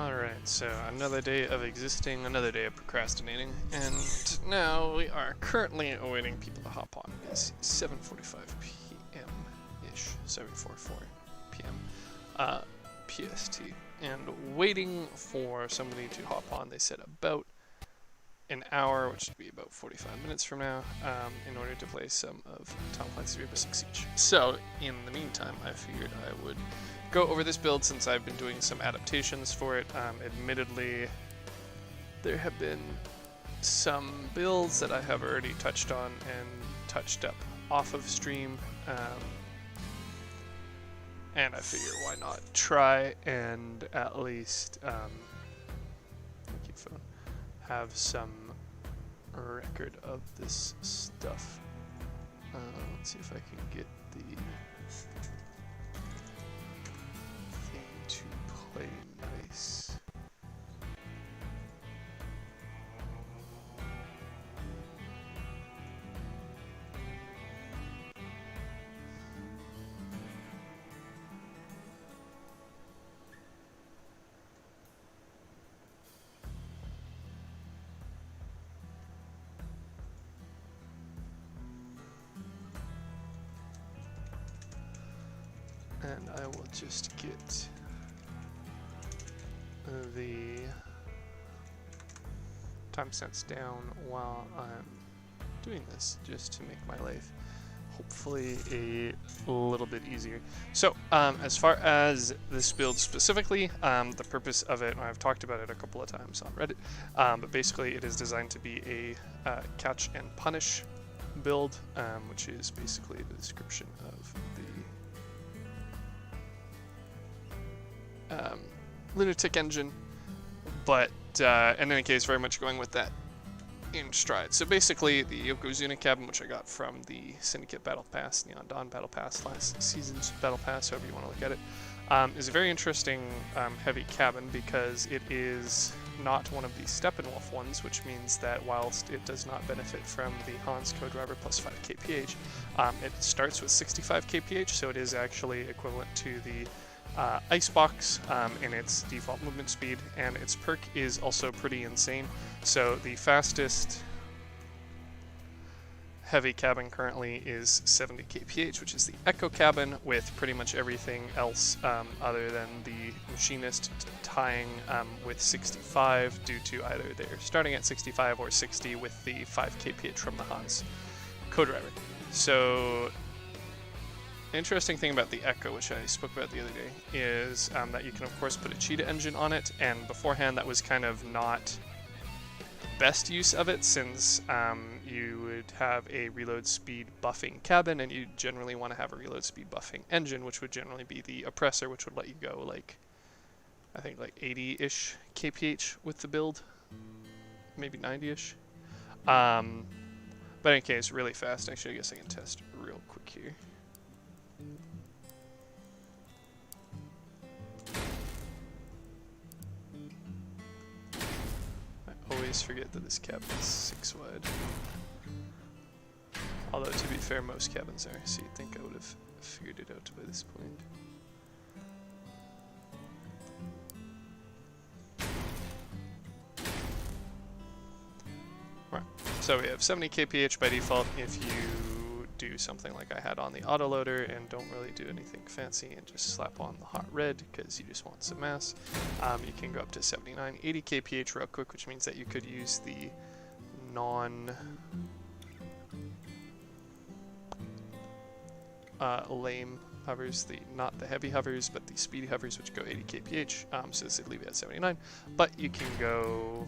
Alright, so another day of existing, another day of procrastinating, and now we are currently awaiting people to hop on. It's 7:45 p.m.-ish, 7:44 p.m. PST, and waiting for somebody to hop on. They said about an hour, which would be about 45 minutes from now, in order to play some of Tom Clancy's Rainbow Six Siege. So, in the meantime, I figured I would go over this build since I've been doing some adaptations for it. Admittedly, there have been some builds that I have already touched on and touched up off of stream, and I figure why not try and at least have some record of this stuff. Let's see if I can get the thing to play nice. And I will just get the timestamps down while I'm doing this, just to make my life hopefully a little bit easier. So, as far as this build specifically, the purpose of it, I've talked about it a couple of times on Reddit, but basically it is designed to be a catch and punish build, which is basically the description of the lunatic engine, but in any case, very much going with that in stride. So basically, the Yokozuna cabin, which I got from the Syndicate Battle Pass, Neon Dawn Battle Pass, last season's Battle Pass, however you want to look at it, is a very interesting heavy cabin because it is not one of the Steppenwolf ones, which means that whilst it does not benefit from the Hans co-driver plus 5 kph, it starts with 65 kph, so it is actually equivalent to the Icebox in its default movement speed, and its perk is also pretty insane. So the fastest heavy cabin currently is 70 kph, which is the Echo cabin, with pretty much everything else other than the Machinist tying with 65 due to either they're starting at 65 or 60 with the 5 kph from the Hans co-driver. So interesting thing about the Echo, which I spoke about the other day, is that you can of course put a cheetah engine on it, and beforehand that was kind of not the best use of it, since you would have a reload speed buffing cabin, and you generally want to have a reload speed buffing engine, which would generally be the Oppressor, which would let you go like, I think like 80-ish kph with the build, maybe 90-ish. But in any case, really fast. Actually, I guess I can test real quick here. I always forget that this cabin is 6 wide. Although, to be fair, most cabins are, so you'd think I would have figured it out by this point. Right, so we have 70 kph by default if you do something like I had on the autoloader and don't really do anything fancy and just slap on the hot red because you just want some mass. You can go up to 79, 80 kph real quick, which means that you could use the lame hovers, not the heavy hovers, but the speedy hovers, which go 80 kph, so this would leave it at 79, but you can go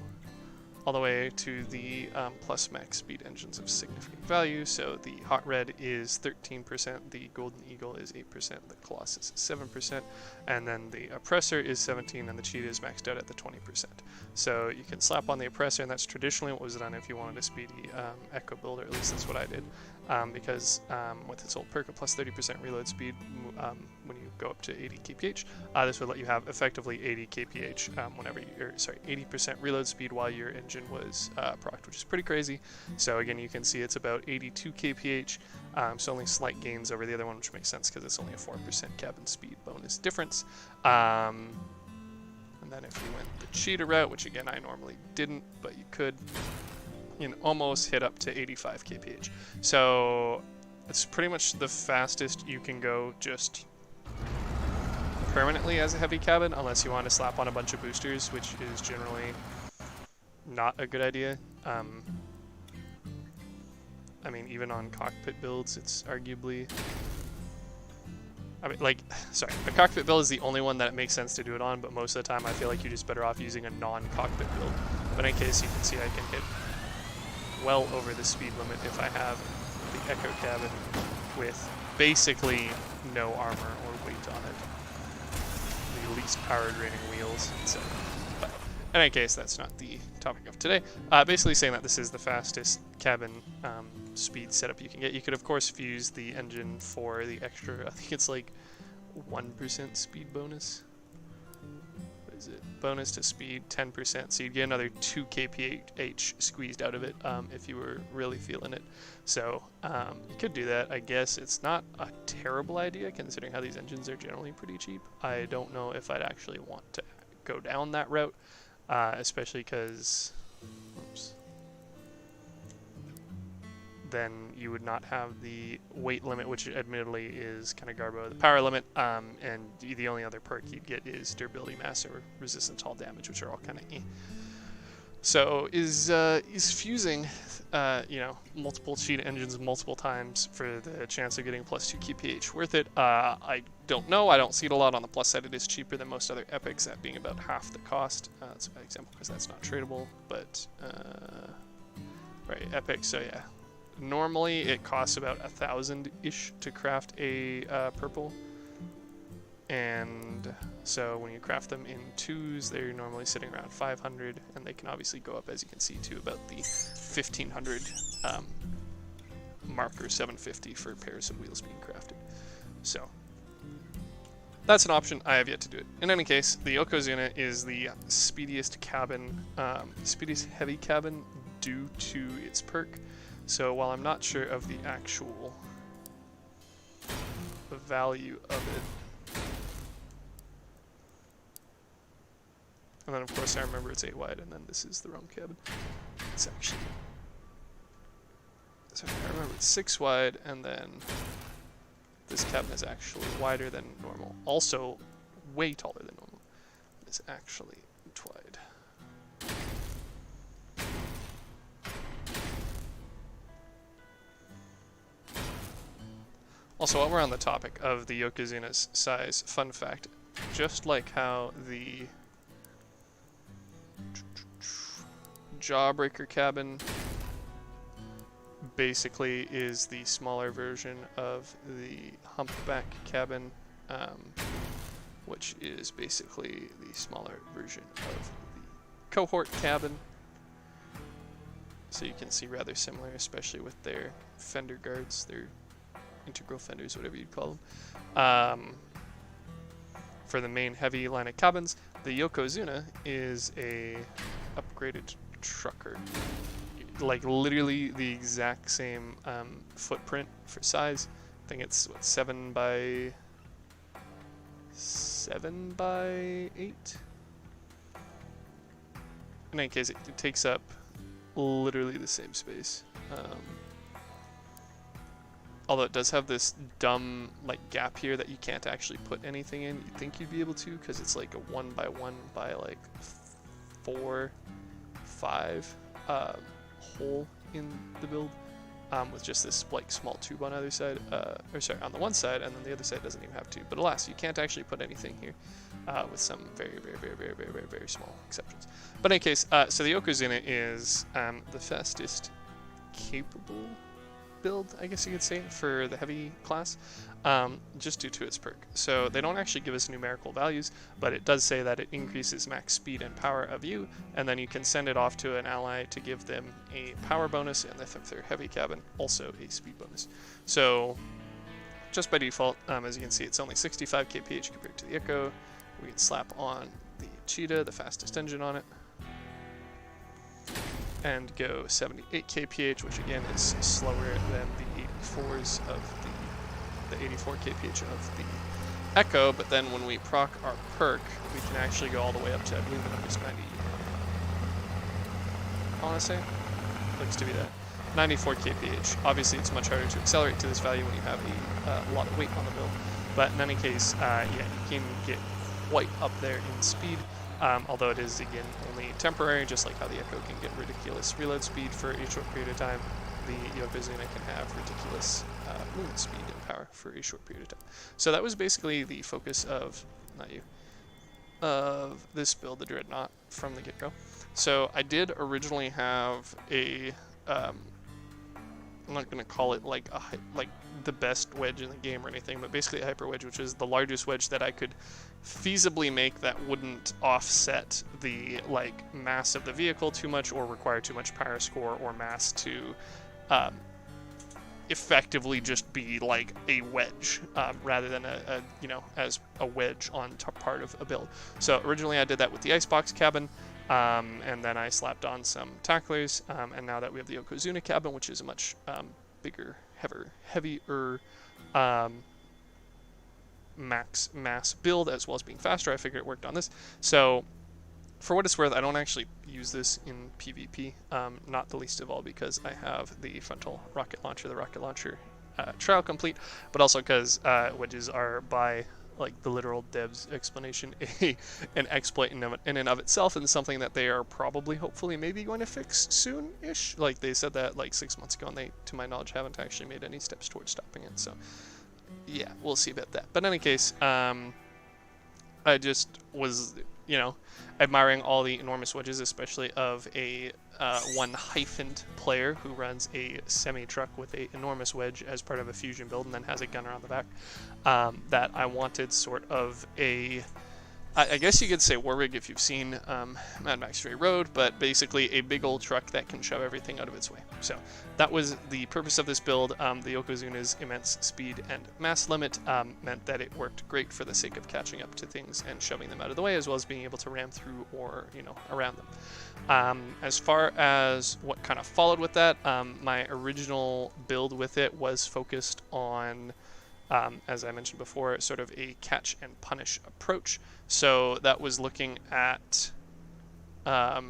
all the way to the plus max speed engines of significant value. So the Hot Red is 13%, the Golden Eagle is 8%, the Colossus is 7%, and then the Oppressor is 17%, and the Cheetah is maxed out at the 20%. So you can slap on the Oppressor, and that's traditionally what was done if you wanted a speedy Echo build, or at least that's what I did, because with its old perk of plus 30% reload speed, when you go up to 80 kph, this would let you have effectively 80 kph whenever you're, 80% reload speed while your engine was procced, which is pretty crazy. So again, you can see it's about 82 kph, so only slight gains over the other one, which makes sense because it's only a 4% cabin speed bonus difference. And then if you went the cheetah route, which again I normally didn't, but you could, you can almost hit up to 85 kph. So it's pretty much the fastest you can go just permanently as a heavy cabin, unless you want to slap on a bunch of boosters, which is generally not a good idea. I mean, even on cockpit builds, it's arguably... I mean, like, sorry, a cockpit build is the only one that it makes sense to do it on, but most of the time I feel like you're just better off using a non-cockpit build. But in case, you can see I can hit well over the speed limit if I have the Echo cabin with basically no armor or weight on it. The least power draining wheels, so... But in any case, that's not the topic of today. Basically saying that this is the fastest cabin speed setup you can get. You could of course fuse the engine for the extra, I think it's like 1% speed bonus. What is it? Bonus to speed, 10%, so you'd get another 2 kph squeezed out of it if you were really feeling it. So you could do that. I guess it's not a terrible idea considering how these engines are generally pretty cheap. I don't know if I'd actually want to go down that route, especially because then you would not have the weight limit, which admittedly is kind of garbo the power limit, and the only other perk you'd get is durability mass or resistance to all damage, which are all kind of eh. So is fusing you know, multiple cheetah engines multiple times for the chance of getting +2 kph worth it? I don't know. I don't see it a lot. On the plus side, it is cheaper than most other epics, that being about half the cost. That's a bad example because that's not tradable, but right, epic, so yeah. Normally it costs about 1,000-ish to craft a purple, and so when you craft them in 2s, they're normally sitting around 500, and they can obviously go up, as you can see, to about the 1,500 mark, or 750 for pairs of wheels being crafted. So that's an option. I have yet to do it. In any case, the Yokozuna is the speediest cabin, speediest heavy cabin due to its perk. So while I'm not sure of the actual value of it, and then of course I remember it's 8 wide, and then this is the wrong cabin. It's actually, so I remember it's 6 wide, and then this cabin is actually wider than normal. Also way taller than normal. It's actually 8 wide. Also, while we're on the topic of the Yokozuna's size, fun fact, just like how the Jawbreaker cabin basically is the smaller version of the Humpback cabin, which is basically the smaller version of the Cohort cabin. So you can see rather similar, especially with their fender guards, their integral fenders, whatever you'd call them. For the main heavy line of cabins, the Yokozuna is a upgraded trucker. Like literally the exact same footprint for size. I think it's what, 7 by 8. In any case, it takes up literally the same space. Although it does have this dumb like gap here that you can't actually put anything in. You'd think you'd be able to, because it's like a 1 by 1 by like 4, 5 hole in the build, with just this like small tube on either side, or sorry, on the one side, and then the other side doesn't even have tube. But alas, you can't actually put anything here, with some very small exceptions. But in any case, so the Yokozuna is the fastest capable build, I guess you could say, for the heavy class, just due to its perk. So they don't actually give us numerical values, but it does say that it increases max speed and power of you, and then you can send it off to an ally to give them a power bonus, and if they're heavy cabin, also a speed bonus. So just by default, as you can see, it's only 65 kph compared to the Echo. We can slap on the Cheetah, the fastest engine on it, and go 78 kph, which again is slower than the 84s of the 84 kph of the Echo, but then when we proc our perk, we can actually go all the way up to, I believe the number's 90. I want to say? Looks to be that. 94 kph. Obviously, it's much harder to accelerate to this value when you have a lot of weight on the build. But in any case, yeah, you can get quite up there in speed. Although it is, again, only temporary, just like how the Echo can get ridiculous reload speed for a short period of time, the Yokozuna can have ridiculous movement speed and power for a short period of time. So that was basically the focus of, of this build, the Dreadnought, from the get-go. So I did originally have a, I'm not going to call it like the best wedge in the game or anything, but basically a hyper wedge, which is the largest wedge that I could feasibly make that wouldn't offset the mass of the vehicle too much or require too much power score or mass to effectively just be like a wedge rather than as a wedge on top part of a build. So originally I did that with the icebox cabin. And then I slapped on some tacklers, and now that we have the Yokozuna cabin, which is a much bigger, heavier mass build, as well as being faster, I figured it worked on this. So for what it's worth, I don't actually use this in PvP, not the least of all because I have the frontal rocket launcher, the rocket launcher trial complete, but also because wedges are by the literal dev's explanation, an exploit in and of itself, and something that they are probably, hopefully, maybe going to fix soon-ish. Like, they said that 6 months ago, and they, to my knowledge, haven't actually made any steps towards stopping it. So, yeah, we'll see about that. But in any case, I just was, admiring all the enormous wedges, especially of a one-hyphened player who runs a semi-truck with an enormous wedge as part of a fusion build and then has a gunner on the back, that I wanted sort of a, I guess you could say Warwick if you've seen Mad Max Fury Road, but basically a big old truck that can shove everything out of its way. So that was the purpose of this build. The Yokozuna's immense speed and mass limit meant that it worked great for the sake of catching up to things and shoving them out of the way, as well as being able to ram through or, around them. As far as what kind of followed with that, my original build with it was focused on, as I mentioned before, sort of a catch and punish approach. So that was looking at I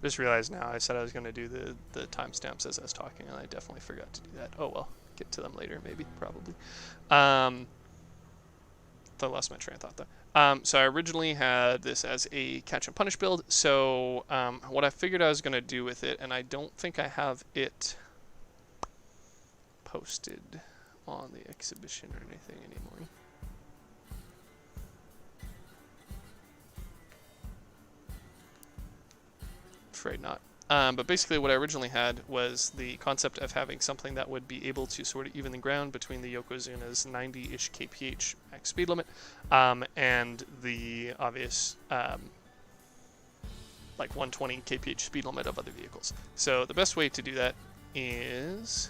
just realized now I said I was going to do the timestamps as I was talking, and I definitely forgot to do that. Oh well, get to them later, maybe, probably. I lost my train of thought though. So I originally had this as a catch and punish build. So what I figured I was going to do with it, and I don't think I have it posted on the exhibition or anything anymore. Afraid not. But basically what I originally had was the concept of having something that would be able to sort of even the ground between the Yokozuna's 90-ish kph max speed limit and the obvious 120 kph speed limit of other vehicles. So the best way to do that is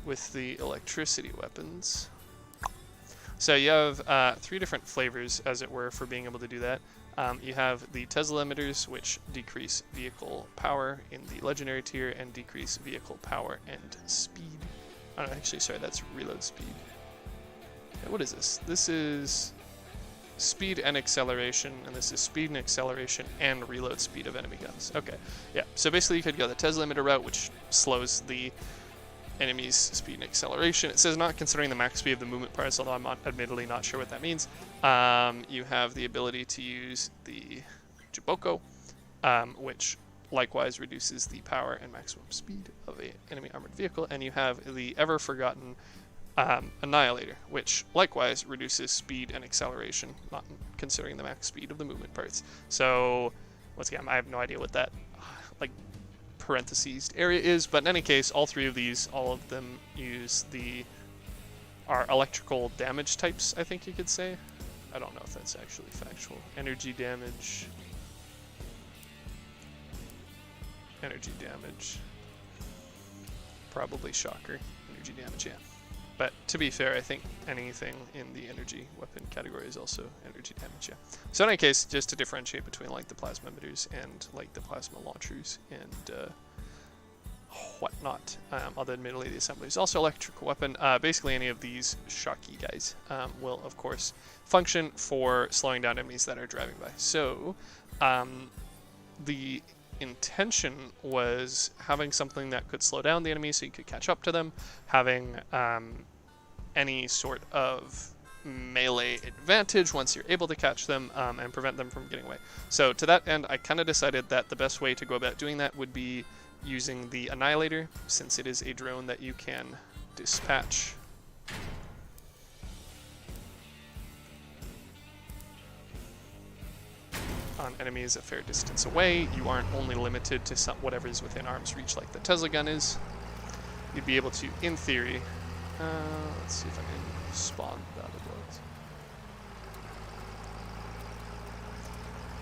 with the electricity weapons. So you have 3 different flavors, as it were, for being able to do that. You have the Tesla emitters, which decrease vehicle power in the legendary tier and decrease vehicle power and speed. Oh, no, actually, sorry, that's reload speed. Yeah, what is this? This is speed and acceleration, and this is speed and acceleration and reload speed of enemy guns. Okay, yeah. So basically, you could go the Tesla emitter route, which slows the enemy's speed and acceleration. It says not considering the max speed of the movement parts, although I'm admittedly not sure what that means. You have the ability to use the Jiboko, which likewise reduces the power and maximum speed of an enemy armored vehicle. And you have the ever-forgotten Annihilator, which likewise reduces speed and acceleration, not considering the max speed of the movement parts. So, once again, I have no idea what that, parentheses area is, but in any case, all 3 of these, all of them use are electrical damage types, I think you could say. I don't know if that's actually factual. Energy damage. Probably shocker. Energy damage, yeah. But to be fair, I think anything in the energy weapon category is also energy damage, yeah. So in any case, just to differentiate between the plasma emitters and the plasma launchers and whatnot, although admittedly the assembly is also electrical weapon. Basically any of these shocky guys will of course function for slowing down enemies that are driving by. So the intention was having something that could slow down the enemy so you could catch up to them, having any sort of melee advantage once you're able to catch them, and prevent them from getting away. So to that end, I kind of decided that the best way to go about doing that would be using the Annihilator, since it is a drone that you can dispatch on enemies a fair distance away. You aren't only limited to whatever is within arm's reach like the Tesla gun is. You'd be able to, in theory, let's see if I can spawn that ability.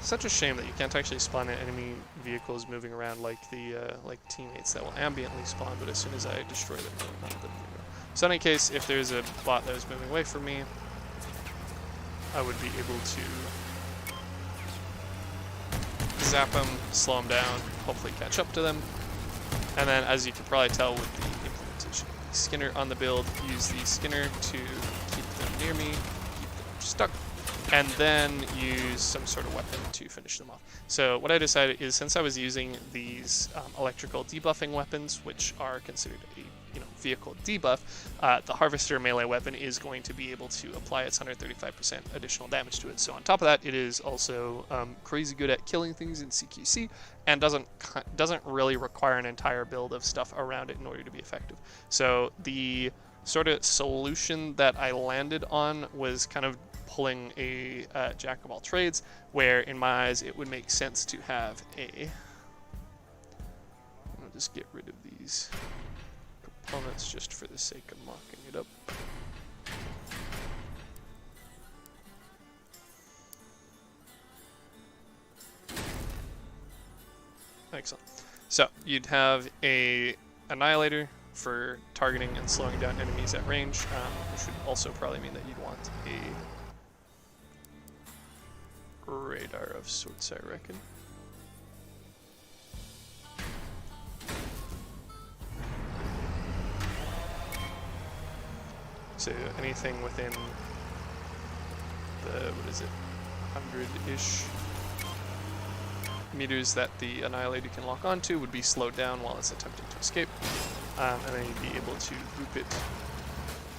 Such a shame that you can't actually spawn enemy vehicles moving around like the like teammates that will ambiently spawn, but as soon as I destroy them, they go. So in any case, if there's a bot that was moving away from me, I would be able to zap them, slow them down, hopefully catch up to them. And then, as you can probably tell with the implementation of the Skinner on the build, use the Skinner to keep them near me, keep them stuck, and then use some sort of weapon to finish them off. So what I decided is, since I was using these electrical debuffing weapons, which are considered a vehicle debuff, the Harvester melee weapon is going to be able to apply its 135% additional damage to it. So on top of that, it is also crazy good at killing things in CQC, and doesn't really require an entire build of stuff around it in order to be effective. So the sort of solution that I landed on was kind of pulling a jack of all trades, where in my eyes it would make sense to have a, I'll just get rid of these components just for the sake of mocking it up. Excellent. So you'd have a Annihilator for targeting and slowing down enemies at range, which would also probably mean that you'd want a radar of sorts, I reckon. So anything within the, 100-ish meters that the Annihilator can lock onto would be slowed down while it's attempting to escape. And then you'd be able to loop it.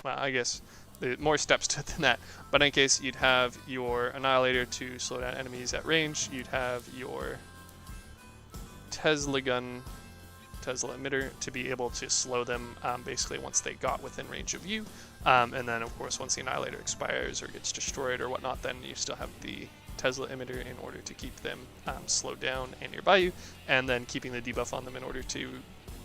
Well, I guess there's more steps to it than that. But in any case, you'd have your Annihilator to slow down enemies at range. You'd have your Tesla gun, Tesla emitter, to be able to slow them basically once they got within range of you. And then, of course, once the Annihilator expires or gets destroyed or whatnot, then you still have the Tesla emitter in order to keep them slowed down and nearby you, and then keeping the debuff on them in order to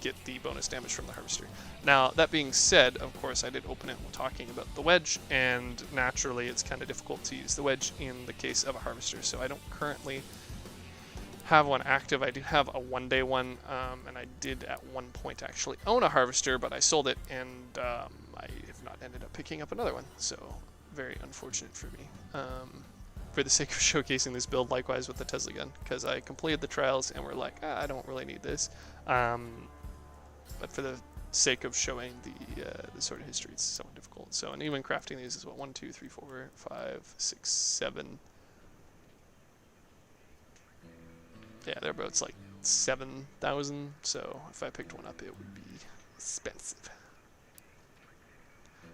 get the bonus damage from the Harvester. Now, that being said, of course, I did open it talking about the wedge, and naturally it's kind of difficult to use the wedge in the case of a Harvester, so I don't currently have one active. I do have a one-day one, and I did at one point actually own a Harvester, but I sold it, and I have not ended up picking up another one, so very unfortunate for me. For the sake of showcasing this build, likewise with the Tesla gun, because I completed the trials and we're like, I don't really need this. But for the sake of showing the sort of history, it's somewhat difficult. So, and even crafting these is what, 1, 2, 3, 4, 5, 6, 7. Yeah, they're about like 7,000. So if I picked one up, it would be expensive.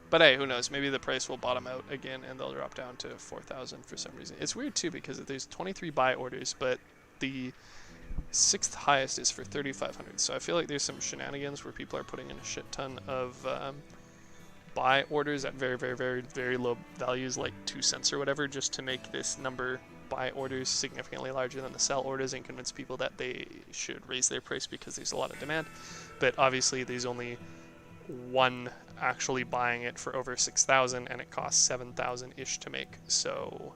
But hey, who knows? Maybe the price will bottom out again and they'll drop down to 4,000 for some reason. It's weird too, because there's 23 buy orders, but the 6th highest is for 3,500. So I feel like there's some shenanigans where people are putting in a shit ton of buy orders at very, very, very, very low values, like 2 cents or whatever, just to make this number buy orders significantly larger than the sell orders and convince people that they should raise their price because there's a lot of demand. But obviously there's only one actually buying it for over 6,000, and it costs 7,000-ish to make. So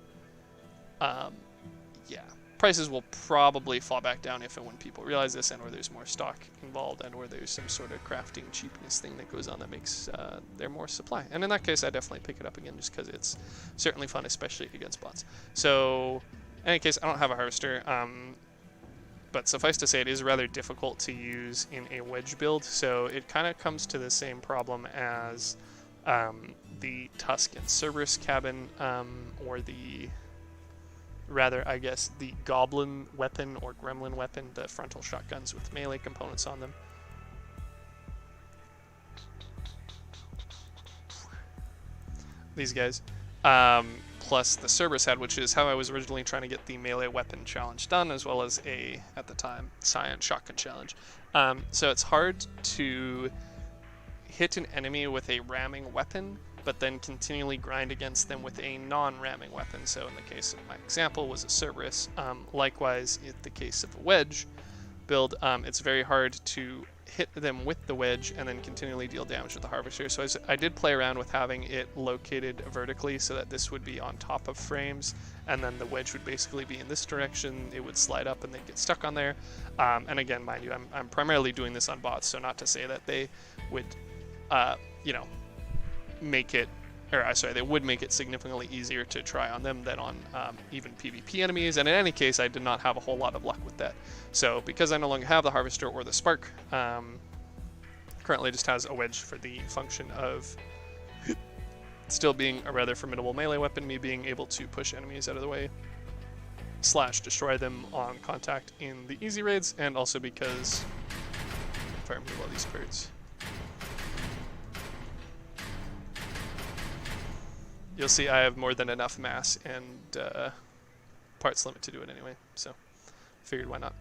yeah, prices will probably fall back down if and when people realize this, and or there's more stock involved, and or there's some sort of crafting cheapness thing that goes on that makes there more supply. And in that case, I definitely pick it up again, just because it's certainly fun, especially against bots. So in any case, I don't have a Harvester. but suffice to say, it is rather difficult to use in a wedge build, so it kind of comes to the same problem as the Tusk and Cerberus cabin, or rather, I guess, the Goblin weapon or Gremlin weapon, the frontal shotguns with melee components on them. These guys. Plus the Cerberus head, which is how I was originally trying to get the melee weapon challenge done, as well as at the time, Scion shotgun challenge. So it's hard to hit an enemy with a ramming weapon, but then continually grind against them with a non-ramming weapon. So in the case of my example was a Cerberus. Likewise, in the case of a wedge build, it's very hard to hit them with the wedge and then continually deal damage with the harvester. So I did play around with having it located vertically so that this would be on top of frames, and then the wedge would basically be in this direction. It would slide up and then get stuck on there. And again, mind you, I'm primarily doing this on bots, so not to say that they would, you know, make it, or sorry, they would make it significantly easier to try on them than on even PvP enemies, and in any case, I did not have a whole lot of luck with that. So because I no longer have the Harvester or the Spark, currently just has a wedge for the function of still being a rather formidable melee weapon, me being able to push enemies out of the way, / destroy them on contact in the easy raids, and also because, if I remove all these birds, you'll see I have more than enough mass and parts limit to do it anyway, so figured why not.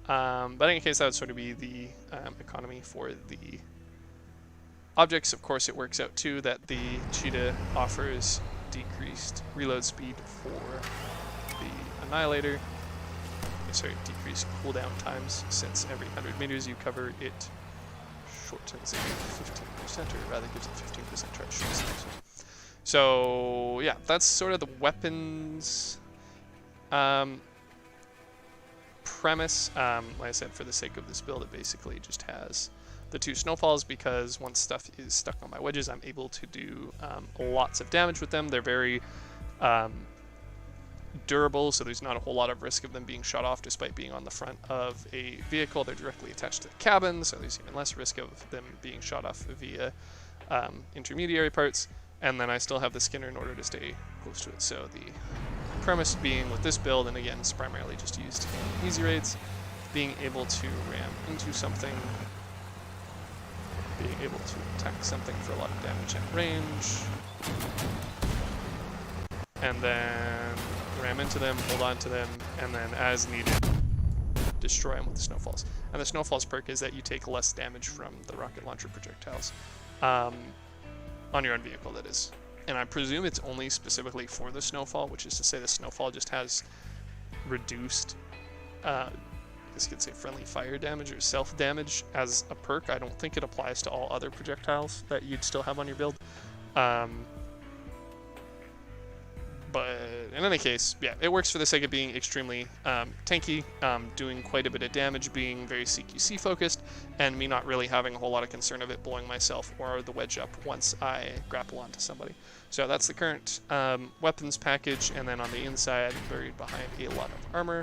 But in any case, that would sort of be the economy for the objects. Of course, it works out too that the Cheetah offers decreased reload speed for the Annihilator. Sorry, decreased cooldown times, since every 100 meters you cover, it shortens it 15%, or rather gives it 15% charge short. So yeah, that's sort of the weapons premise. Like I said, for the sake of this build, it basically just has the 2 snowfalls, because once stuff is stuck on my wedges, I'm able to do lots of damage with them. They're very durable, so there's not a whole lot of risk of them being shot off despite being on the front of a vehicle. They're directly attached to the cabin, so there's even less risk of them being shot off via intermediary parts. And then I still have the Skinner in order to stay close to it. So the premise being with this build, and again, it's primarily just used in easy raids, being able to ram into something, being able to attack something for a lot of damage at range, and then ram into them, hold on to them, and then as needed, destroy them with the snowfalls. And the snowfalls perk is that you take less damage from the rocket launcher projectiles. On your own vehicle, that is. And I presume it's only specifically for the snowfall, which is to say the snowfall just has reduced, I guess you could say friendly fire damage or self-damage as a perk. I don't think it applies to all other projectiles that you'd still have on your build. But in any case, yeah, it works for the sake of being extremely tanky, doing quite a bit of damage, being very CQC focused, and me not really having a whole lot of concern of it blowing myself or the wedge up once I grapple onto somebody. So that's the current weapons package, and then on the inside, buried behind a lot of armor,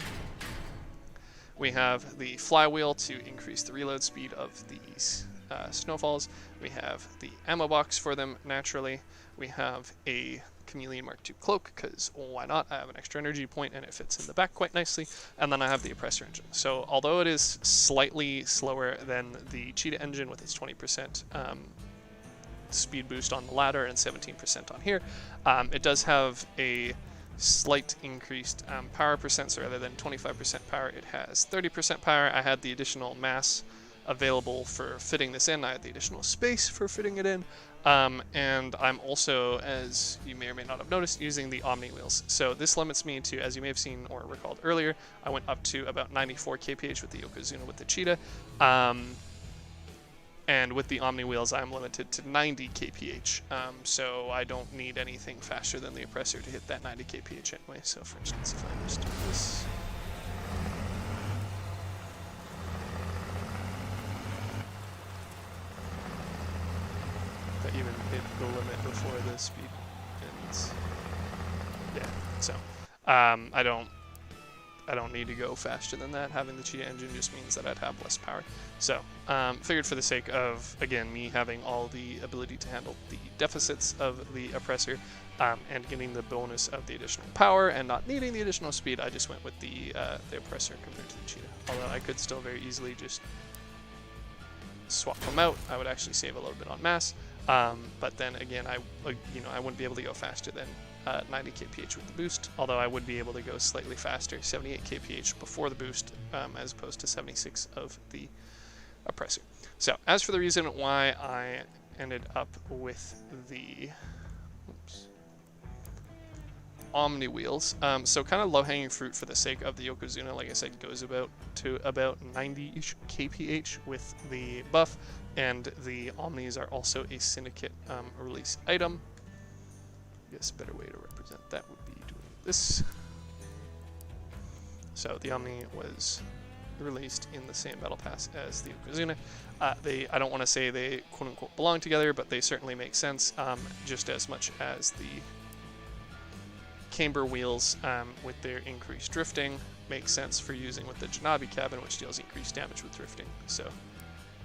we have the flywheel to increase the reload speed of these snowfalls. We have the ammo box for them, naturally. We have a Chameleon Mark II cloak, because why not? I have an extra energy point and it fits in the back quite nicely. And then I have the oppressor engine. So although it is slightly slower than the Cheetah engine with its 20% speed boost on the ladder and 17% on here, it does have a slight increased power percent. So rather than 25% power, it has 30% power. I had the additional mass available for fitting this in. I had the additional space for fitting it in. And I'm also, as you may or may not have noticed, using the Omni wheels. So this limits me to, as you may have seen or recalled earlier, I went up to about 94 kph with the Yokozuna with the Cheetah. And with the Omni wheels, I'm limited to 90 kph. So I don't need anything faster than the oppressor to hit that 90 kph anyway. So for instance, if I just do this, that even hit the limit before the speed ends. Yeah, so I don't I don't need to go faster than that. Having the cheetah engine just means that I'd have less power. So figured for the sake of, again, me having all the ability to handle the deficits of the oppressor and getting the bonus of the additional power and not needing the additional speed, I just went with the oppressor compared to the cheetah. Although I could still very easily just swap them out. I would actually save a little bit on mass. But then again, I wouldn't be able to go faster than 90 kph with the boost, although I would be able to go slightly faster, 78 kph before the boost, as opposed to 76 of the oppressor. So as for the reason why I ended up with the Omni wheels, so kind of low-hanging fruit for the sake of the Yokozuna, like I said, goes to about 90-ish kph with the buff, and the Omnis are also a Syndicate release item. I guess a better way to represent that would be doing this. So the Omni was released in the same battle pass as the Yokozuna. I don't want to say they quote-unquote belong together, but they certainly make sense, just as much as the Camber wheels with their increased drifting makes sense for using with the Janabi cabin, which deals increased damage with drifting. So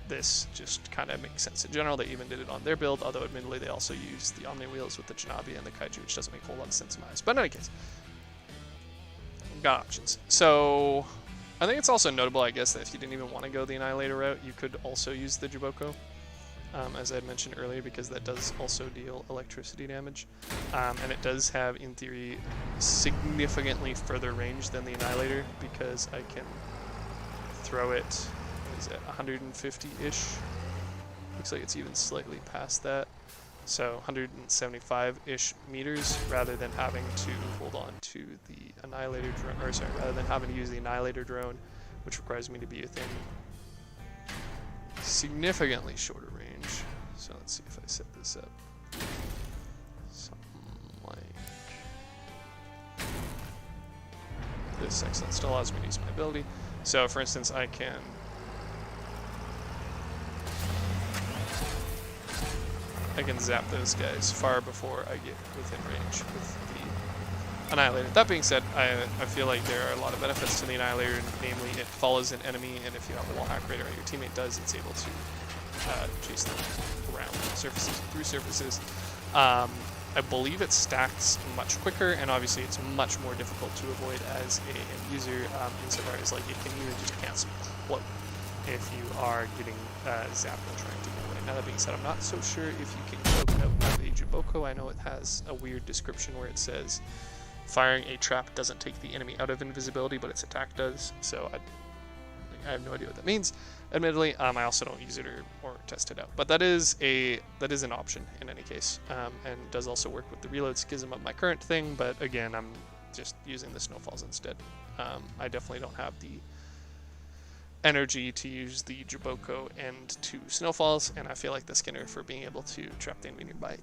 this just kind of makes sense in general. They even did it on their build, although admittedly they also used the Omni wheels with the Janabi and the Kaiju, which doesn't make a whole lot of sense in my eyes. But in any case, got options. So I think it's also notable, I guess, that if you didn't even want to go the Annihilator route, you could also use the Jaboko, as I had mentioned earlier, because that does also deal electricity damage. And it does have, in theory, significantly further range than the Annihilator, because I can throw it, what is it, 150-ish? Looks like it's even slightly past that. So 175-ish meters, rather than having to hold on to the Annihilator drone, or sorry, rather than having to use the Annihilator drone, which requires me to be within significantly shorter range. So let's see if I set this up. Something like this. Excellent. Still allows me to use my ability. So for instance, I can zap those guys far before I get within range with the Annihilator. That being said, I feel like there are a lot of benefits to the Annihilator, namely it follows an enemy, and if you have a wall hack radar, your teammate does, it's able to chase them around surfaces and through surfaces. I believe it stacks much quicker, and obviously it's much more difficult to avoid as a end user, insofar as like it can even just cancel cloak if you are getting zapped and trying to get away. Now that being said, I'm not so sure if you can cloak out of a Jaboko. I know it has a weird description where it says firing a trap doesn't take the enemy out of invisibility, but its attack does. So I have no idea what that means. Admittedly, I also don't use it or test it out. But that is an option in any case, and does also work with the reload schism of my current thing. But again, I'm just using the snowfalls instead. I definitely don't have the energy to use the Jaboko and 2 snowfalls, and I feel like the Skinner, for being able to trap the enemy nearby,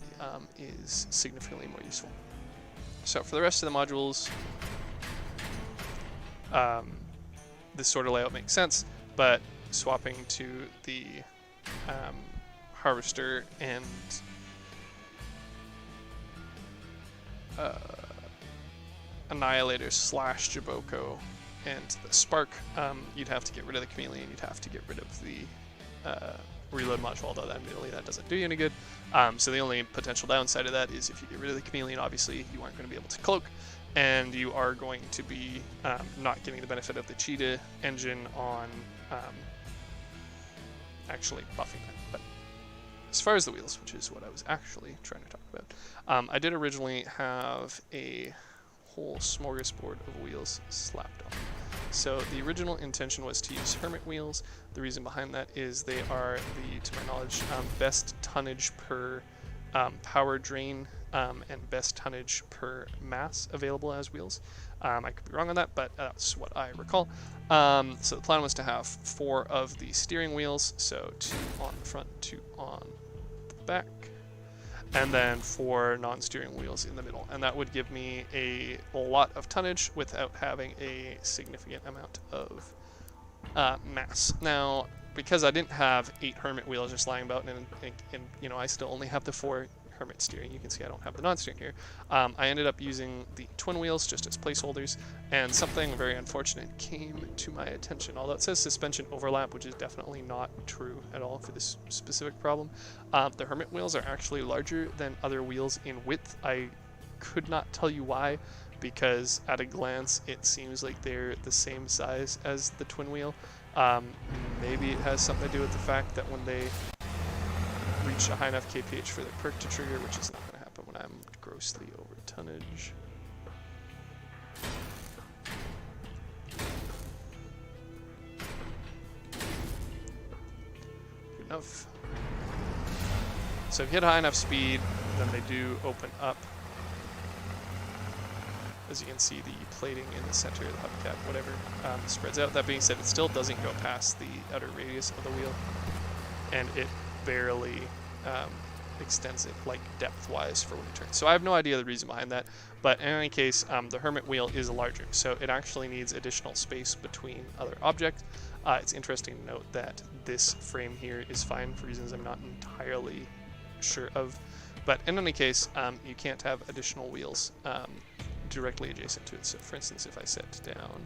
is significantly more useful. So for the rest of the modules, this sort of layout makes sense, but swapping to the Harvester and Annihilator / Jaboko and the Spark, you'd have to get rid of the Chameleon, you'd have to get rid of the reload module, although admittedly that doesn't do you any good. So the only potential downside of that is if you get rid of the Chameleon, obviously you aren't going to be able to cloak, and you are going to be not getting the benefit of the cheetah engine on actually buffing that. But as far as the wheels, which is what I was actually trying to talk about, I did originally have a whole smorgasbord of wheels slapped on. So the original intention was to use Hermit wheels. The reason behind that is they are to my knowledge, best tonnage per power drain and best tonnage per mass available as wheels. I could be wrong on that, but that's what I recall. So the plan was to have 4 of the steering wheels, so 2 on the front, 2 on the back, and then 4 non-steering wheels in the middle. And that would give me a lot of tonnage without having a significant amount of mass. Now, because I didn't have 8 Hermit wheels just lying about, and you know, I still only have the 4 Hermit steering. You can see I don't have the non-steering here. I ended up using the twin wheels just as placeholders, and something very unfortunate came to my attention. Although it says suspension overlap, which is definitely not true at all for this specific problem, the Hermit wheels are actually larger than other wheels in width. I could not tell you why, because at a glance it seems like they're the same size as the twin wheel. Maybe it has something to do with the fact that when they reach a high enough kph for the perk to trigger, which is not going to happen when I'm grossly over tonnage. Good enough. So if you hit high enough speed, then they do open up. As you can see, the plating in the center, the hubcap, whatever, spreads out. That being said, it still doesn't go past the outer radius of the wheel, and it barely extends it, like, depth-wise for when you turn. So I have no idea the reason behind that, but in any case, the Hermit wheel is larger, so it actually needs additional space between other objects. It's interesting to note that this frame here is fine for reasons I'm not entirely sure of, but in any case, you can't have additional wheels directly adjacent to it. So for instance, if I set down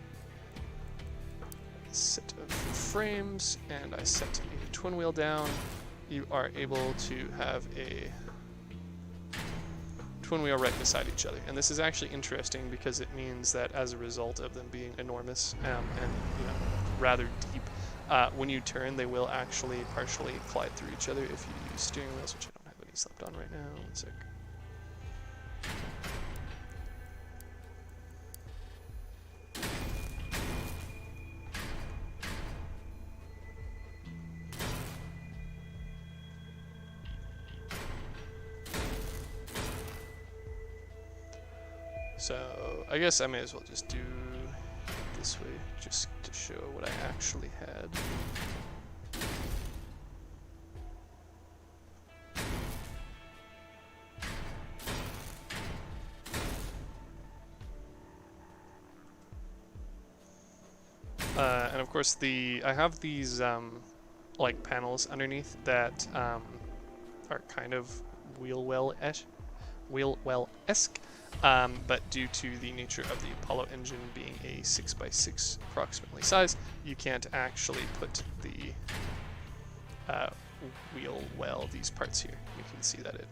a set of frames and I set a twin wheel down, you are able to have a twin wheel right beside each other. And this is actually interesting because it means that as a result of them being enormous and rather deep, when you turn, they will actually partially collide through each other if you use steering wheels, which I don't have any slept on right now. One sec. So I guess I may as well just do it this way, just to show what I actually had. And of course I have these like panels underneath that are kind of wheel well-esque. But due to the nature of the Apollo engine being a 6x6 approximately size, you can't actually put the wheel well, these parts here. You can see that it,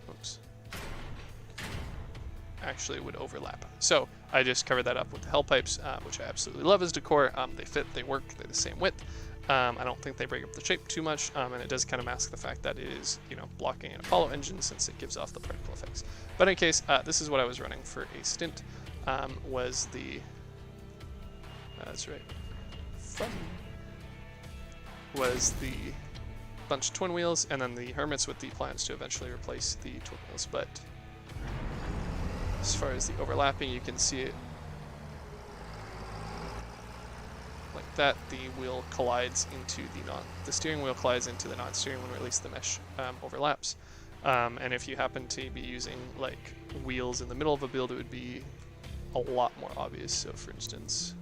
actually would overlap. So I just covered that up with the hell pipes, which I absolutely love as decor. They fit, they work, they're the same width. I don't think they break up the shape too much, and it does kind of mask the fact that it is, blocking an Apollo engine since it gives off the particle effects. But in any case, this is what I was running for a stint, was the, that's right, fun, was the bunch of twin wheels, and then the Hermits with the plans to eventually replace the twin wheels. But as far as the overlapping, you can see it like that. The wheel collides into the steering wheel collides into the non-steering when, or at least the mesh overlaps. And if you happen to be using like wheels in the middle of a build, it would be a lot more obvious. So for instance,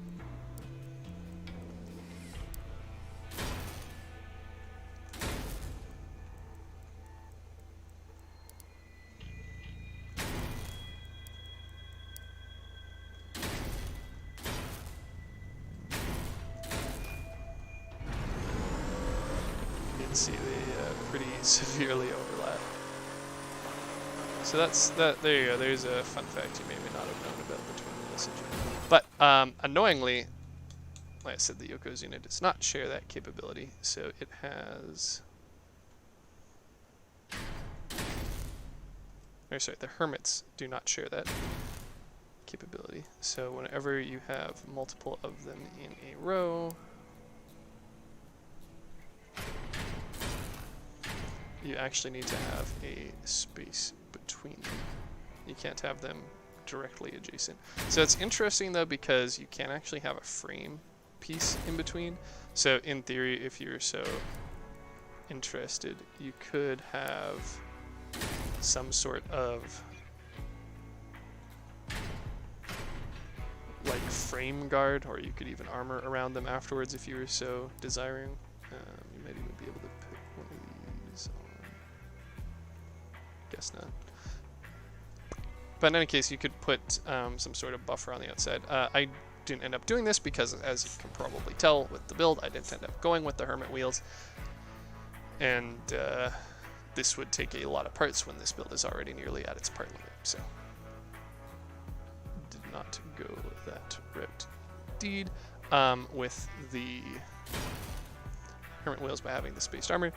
see they pretty severely overlap. So that's that. There you go. There's a fun fact you may not have known about the twin wheel engine. But annoyingly, like I said, the Yokozuna does not share that capability. So it has, or sorry, the Hermits do not share that capability. So whenever you have multiple of them in a row, you actually need to have a space between them. You can't have them directly adjacent. So it's interesting though, because you can actually have a frame piece in between. So in theory, if you're so interested, you could have some sort of like frame guard, or you could even armor around them afterwards if you were so desiring. You might even be able to put one of these on. Guess not. But in any case, you could put some sort of buffer on the outside. I didn't end up doing this because, as you can probably tell with the build, I didn't end up going with the Hermit wheels. And this would take a lot of parts when this build is already nearly at its part limit. So did not go that route. Indeed, with the Hermit wheels by having the spaced armor,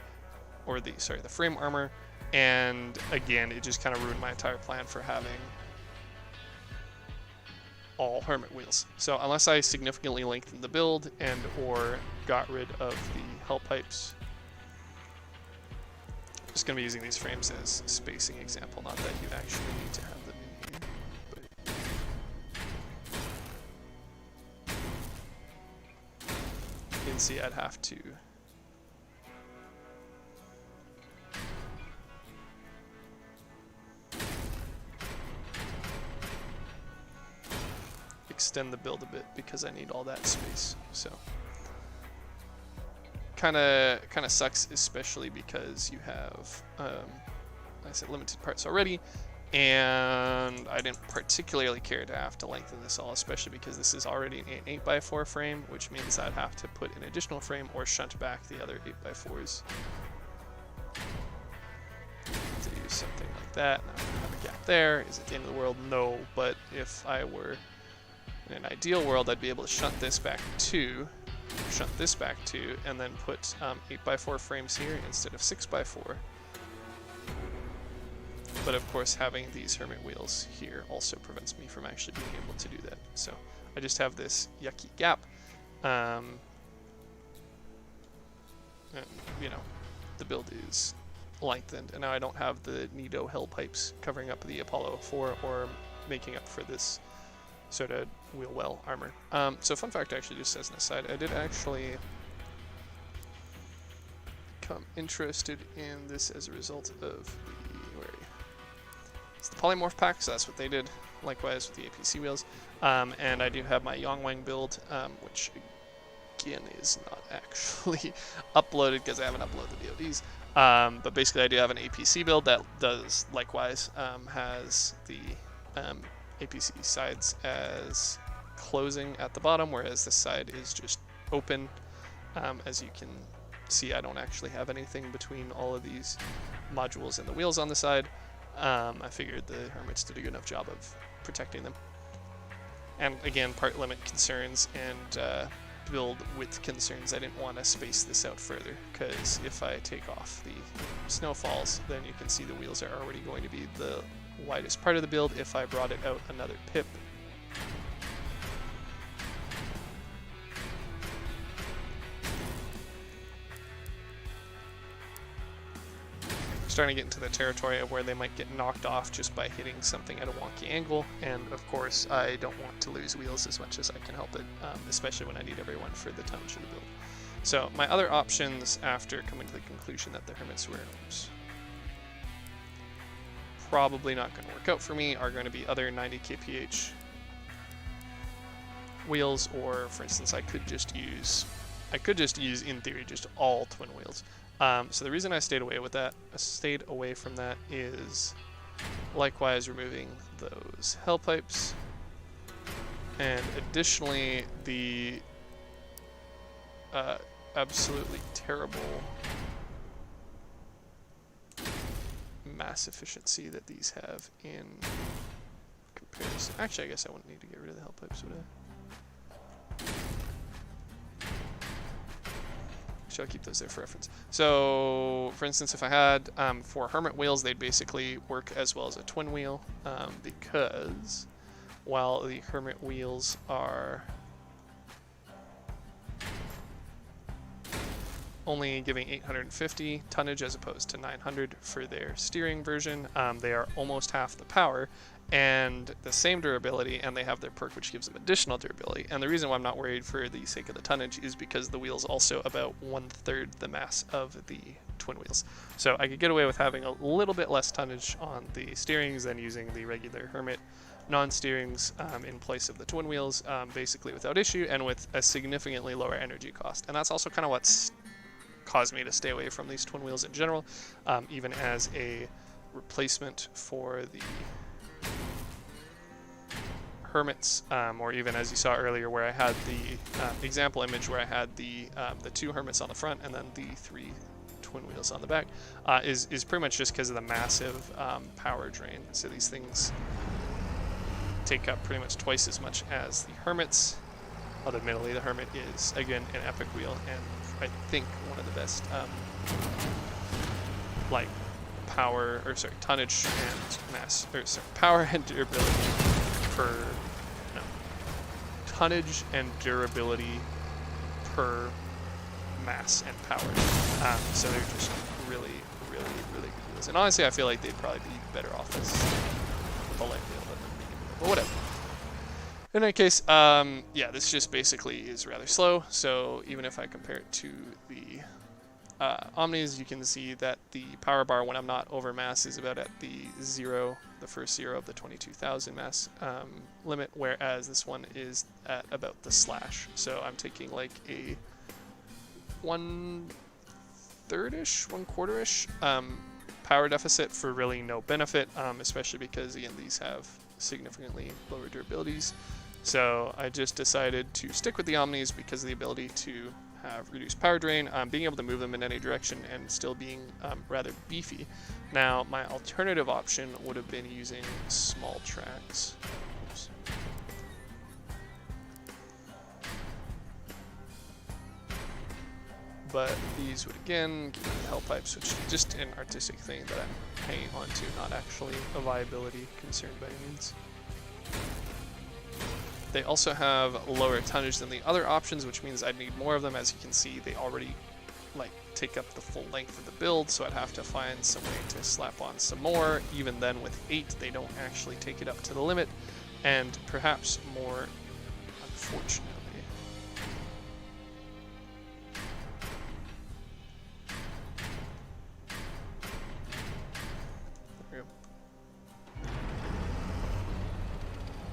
or the frame armor, and again, it just kind of ruined my entire plan for having all Hermit wheels. So unless I significantly lengthened the build and or got rid of the hull pipes, I'm just going to be using these frames as spacing example, not that you actually need to have them in here. But you can see I'd have to extend the build a bit because I need all that space. So kind of sucks, especially because you have like I said, limited parts already, and I didn't particularly care to have to lengthen this all, especially because this is already an 8x4 frame, which means I'd have to put an additional frame or shunt back the other 8x4s to do something like that. Now I have a gap there. Is it the end of the world? No, but if I were in an ideal world, I'd be able to shunt this back 2, and then put 8x4 frames here instead of 6x4. But of course, having these Hermit wheels here also prevents me from actually being able to do that. So I just have this yucky gap. And, you know, the build is lengthened, and now I don't have the Nido hell pipes covering up the Apollo 4 or making up for this sort of wheel well armor. So fun fact, actually, just as an aside, I did actually become interested in this as a result of it's the polymorph pack, so that's what they did. Likewise with the APC wheels. And I do have my Yongwang build, which again is not actually uploaded because I haven't uploaded the DODs. But basically I do have an APC build that does likewise has the APC sides as closing at the bottom, whereas this side is just open. As you can see, I don't actually have anything between all of these modules and the wheels on the side. I figured the Hermits did a good enough job of protecting them. And again, part limit concerns and build width concerns, I didn't want to space this out further, because if I take off the snowfalls, then you can see the wheels are already going to be the widest part of the build. If I brought it out another pip, starting to get into the territory of where they might get knocked off just by hitting something at a wonky angle, and of course I don't want to lose wheels as much as I can help it, especially when I need everyone for the tonnage of the build. So my other options, after coming to the conclusion that the Hermits were probably not going to work out for me, are going to be other 90 kph wheels, or for instance I could just use in theory just all twin wheels. So the reason I stayed away from that is likewise removing those hell pipes, and additionally the absolutely terrible mass efficiency that these have in comparison. Actually, I guess I wouldn't need to get rid of the hell pipes, would I? I'll keep those there for reference. So, for instance, if I had 4 Hermit wheels, they'd basically work as well as a twin wheel, because while the Hermit wheels are only giving 850 tonnage as opposed to 900 for their steering version, they are almost half the power and the same durability, and they have their perk which gives them additional durability. And the reason why I'm not worried for the sake of the tonnage is because the wheel's also about 1/3 the mass of the twin wheels. So I could get away with having a little bit less tonnage on the steerings than using the regular Hermit non-steerings in place of the twin wheels, basically without issue, and with a significantly lower energy cost. And that's also kind of what's caused me to stay away from these twin wheels in general, even as a replacement for the Hermits, or even as you saw earlier where I had the example image where I had the 2 Hermits on the front and then the 3 twin wheels on the back, is pretty much just because of the massive power drain. So these things take up pretty much twice as much as the Hermits. Although admittedly the Hermit is again an epic wheel and I think one of the best like tonnage and mass, or sorry, power and durability per, no, tonnage and durability per mass and power. So they're just really, really, really good wheels. And honestly, I feel like they'd probably be better off as the light wheel than the medium wheel, but whatever. In any case, yeah, this just basically is rather slow. So even if I compare it to the Omnis, you can see that the power bar when I'm not over mass is about at the first zero of the 22,000 mass limit, whereas this one is at about the slash. So I'm taking like a 1/3-ish, 1/4-ish power deficit for really no benefit, especially because again these have significantly lower durabilities. So I just decided to stick with the Omnis because of the ability to have reduced power drain, being able to move them in any direction and still being rather beefy. Now my alternative option would have been using small tracks. Oops. But these would again give me the hell pipes, which is just an artistic thing that I'm hanging on to, not actually a viability concern by any means. They also have lower tonnage than the other options, which means I'd need more of them. As you can see, they already like take up the full length of the build, so I'd have to find some way to slap on some more. Even then with 8, they don't actually take it up to the limit, and perhaps more unfortunately,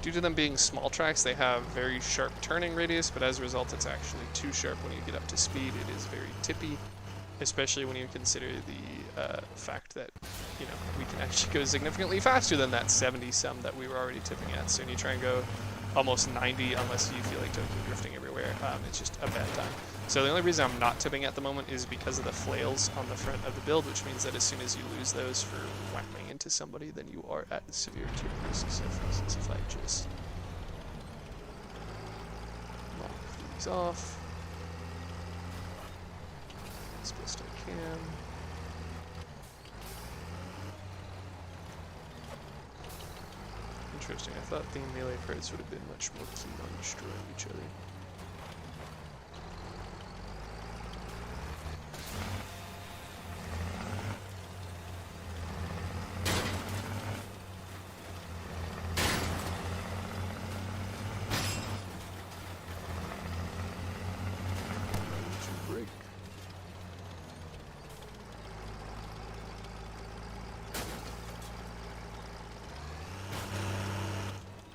due to them being small tracks, they have very sharp turning radius, but as a result, it's actually too sharp when you get up to speed. It is very tippy, especially when you consider the fact that, you know, we can actually go significantly faster than that 70-some that we were already tipping at. So when you try and go almost 90, unless you feel like Tokyo drifting everywhere, it's just a bad time. So the only reason I'm not tipping at the moment is because of the flails on the front of the build, which means that as soon as you lose those for whacking into somebody, then you are at severe tip risk. So for instance, if I just knock these off as best I can. Interesting, I thought the melee cards would have been much more keen on destroying each other.